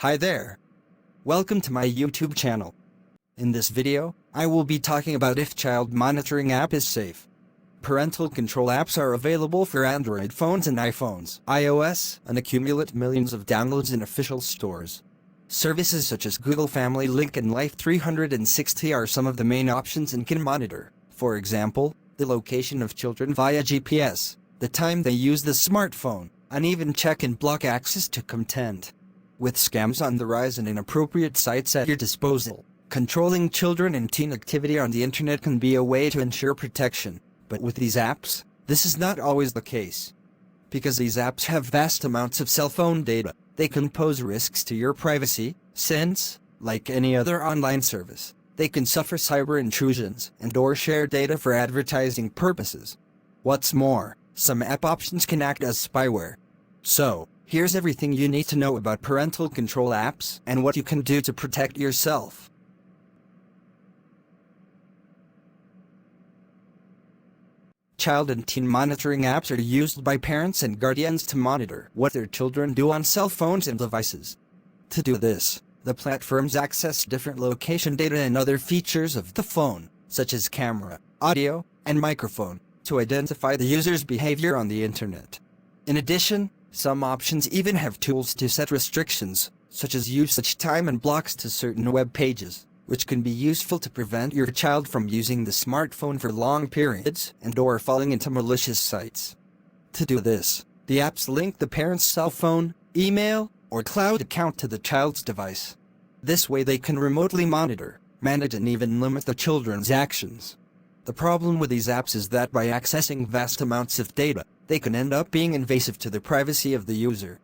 Hi there. Welcome to my YouTube channel. In this video, I will be talking about if child monitoring app is safe. Parental control apps are available for Android phones and iPhones, iOS, and accumulate millions of downloads in official stores. Services such as Google Family Link and Life 360 are some of the main options and can monitor, for example, the location of children via GPS, the time they use the smartphone, and even check and block access to content. With scams on the rise and inappropriate sites at your disposal, controlling children and teen activity on the internet can be a way to ensure protection. But with these apps, this is not always the case. Because these apps have vast amounts of cell phone data, they can pose risks to your privacy, since, like any other online service, they can suffer cyber intrusions and/or share data for advertising purposes. What's more, some app options can act as spyware. So, here's everything you need to know about parental control apps and what you can do to protect yourself. Child and teen monitoring apps are used by parents and guardians to monitor what their children do on cell phones and devices. To do this, the platforms access different location data and other features of the phone, such as camera, audio, and microphone, to identify the user's behavior on the internet. In addition, some options even have tools to set restrictions, such as usage time and blocks to certain web pages, which can be useful to prevent your child from using the smartphone for long periods and/or falling into malicious sites. To do this, the apps link the parent's cell phone, email, or cloud account to the child's device. This way they can remotely monitor, manage, and even limit the children's actions. The problem with these apps is that by accessing vast amounts of data, they can end up being invasive to the privacy of the user.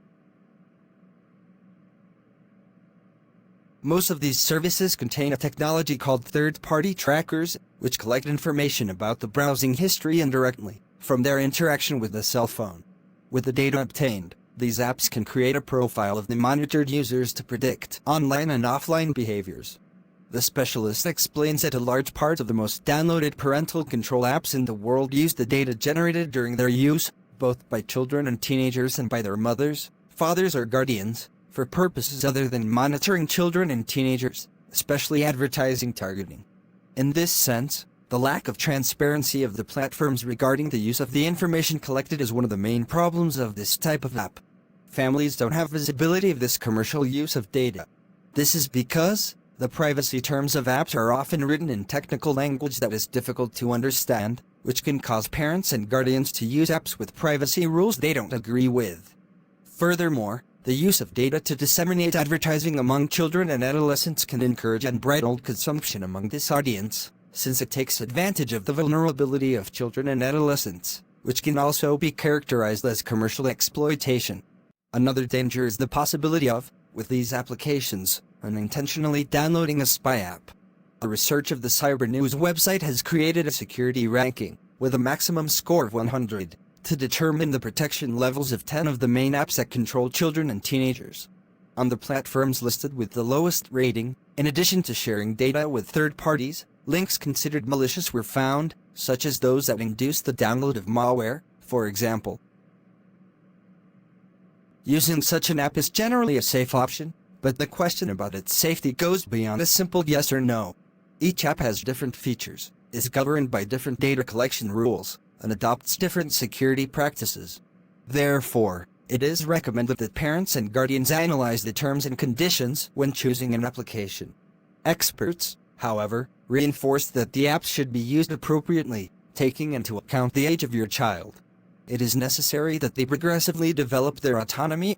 Most of these services contain a technology called third-party trackers, which collect information about the browsing history indirectly from their interaction with the cell phone. With the data obtained, these apps can create a profile of the monitored users to predict online and offline behaviors. The specialist explains that a large part of the most downloaded parental control apps in the world use the data generated during their use, both by children and teenagers and by their mothers, fathers, or guardians, for purposes other than monitoring children and teenagers, especially advertising targeting. In this sense, the lack of transparency of the platforms regarding the use of the information collected is one of the main problems of this type of app. Families don't have visibility of this commercial use of data. This is because the privacy terms of apps are often written in technical language that is difficult to understand, which can cause parents and guardians to use apps with privacy rules they don't agree with. Furthermore, the use of data to disseminate advertising among children and adolescents can encourage unbridled consumption among this audience, since it takes advantage of the vulnerability of children and adolescents, which can also be characterized as commercial exploitation. Another danger is the possibility of, with these applications, unintentionally downloading a spy app. A research of the Cyber News website has created a security ranking, with a maximum score of 100, to determine the protection levels of 10 of the main apps that control children and teenagers. On the platforms listed with the lowest rating, in addition to sharing data with third parties, links considered malicious were found, such as those that induce the download of malware, for example. Using such an app is generally a safe option, but the question about its safety goes beyond a simple yes or no. Each app has different features, is governed by different data collection rules, and adopts different security practices. Therefore, it is recommended that parents and guardians analyze the terms and conditions when choosing an application. Experts, however, reinforce that the apps should be used appropriately, taking into account the age of your child. It is necessary that they progressively develop their autonomy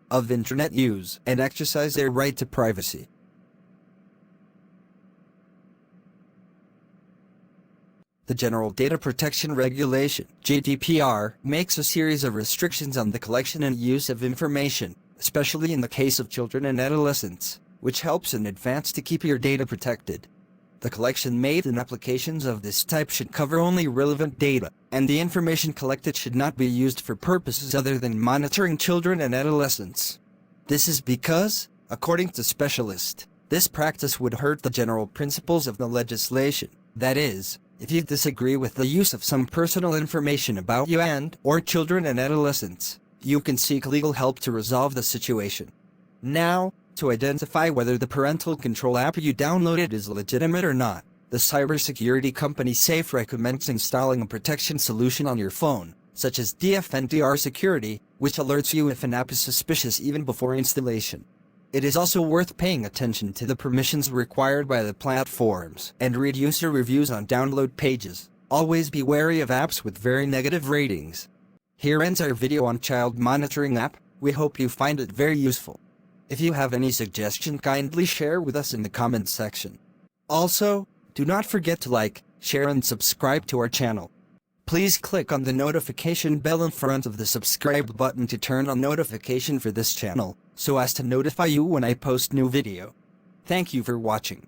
of internet use and exercise their right to privacy. The General Data Protection Regulation (GDPR) makes a series of restrictions on the collection and use of information, especially in the case of children and adolescents, which helps in advance to keep your data protected. The collection made in applications of this type should cover only relevant data, and the information collected should not be used for purposes other than monitoring children and adolescents. This is because, according to specialists, this practice would hurt the general principles of the legislation, that is, if you disagree with the use of some personal information about you and/or children and adolescents, you can seek legal help to resolve the situation. Now, To identify whether the parental control app you downloaded is legitimate or not, the cybersecurity company Safe recommends installing a protection solution on your phone, such as DFNDR Security, which alerts you if an app is suspicious even before installation. It is also worth paying attention to the permissions required by the platforms and read user reviews on download pages. Always be wary of apps with very negative ratings. Here ends our video on child monitoring app. We hope you find it very useful. If you have any suggestion, kindly share with us in the comments section. Also, do not forget to like, share and subscribe to our channel. Please click on the notification bell in front of the subscribe button to turn on notification for this channel, so as to notify you when I post new video. Thank you for watching.